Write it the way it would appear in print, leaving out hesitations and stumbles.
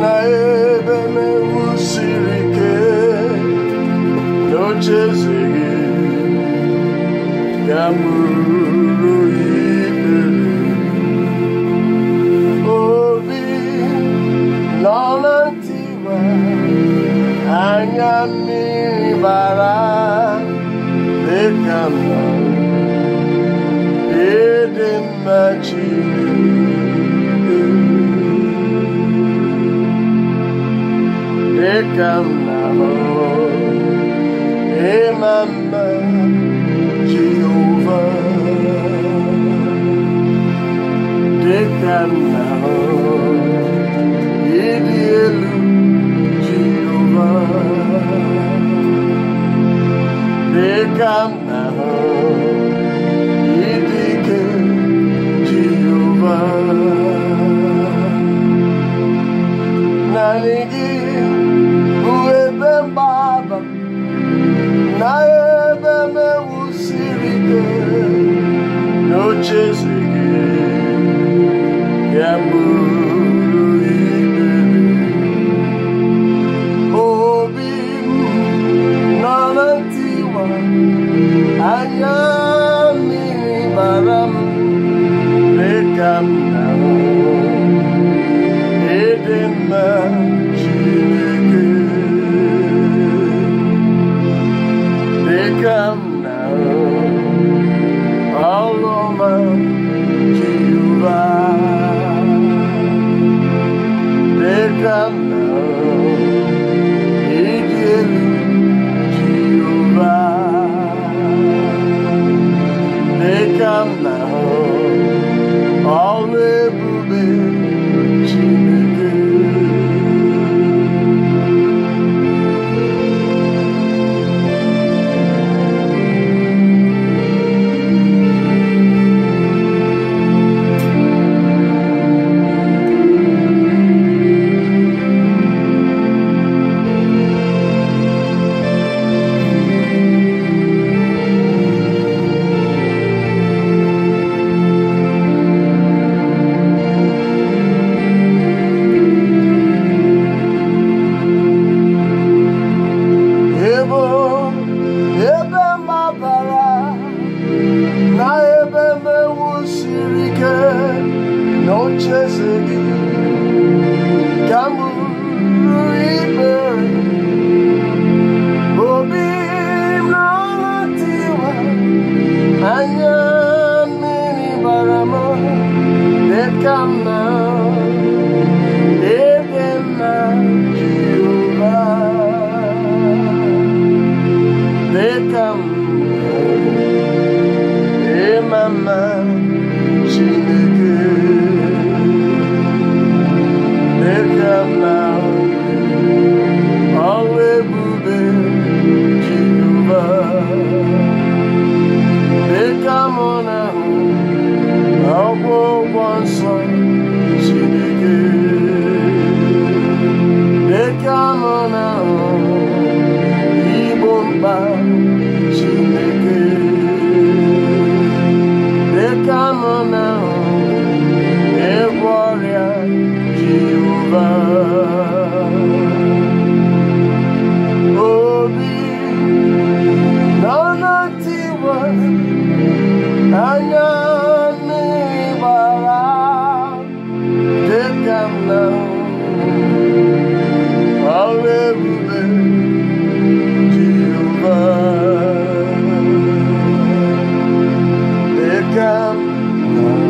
na ebe mewusiri ike n'ocheeze gị ga-abụrụ ikpere. Obi nọ na ntiwa, anya mmiri bara dịka mma, ịdị mma Chineke dịka mma, ịma mma Jehova dịka mma, ịdị elu Jehova dịka mma, ịdị ike Jehova. Naanị gị bụ ebe mgbaba na ebe mewusiri ike n'ocheeze gị ga-abụrụ ikpere. Obi m nọ na ntiwa, anya mmiri bara m dịka m na-ahụ ịdị mma Chineke dịka m na-ahụ ọrụ ọma Jehova dịka m na-ahụ ịdị elu Jehova dịka m na-ahụ ọrụ ebube Chineke. Na ebe mewusiri ike n'ocheeze gị ga-abụrụ ikpere. Obi m nọ na ntiwa, anya mmiri bara m dịka m na-ahụ ịdị mma Jehova dịka m ịma mma Chineke dịka m na-ahụ ọrụ ebube Jehova dịka m na-ahụ ọgwụgwọ nsọ Chineke dịka m na-ahụ igbo mkpa Chineke dịka m na-ahụ ịgwọ ọrịa Jehova. Obi nọ na ntiwa, anya mmiri gbara dịka m na-ahụ ọrụ ebube Jehova dịka m na-ahụ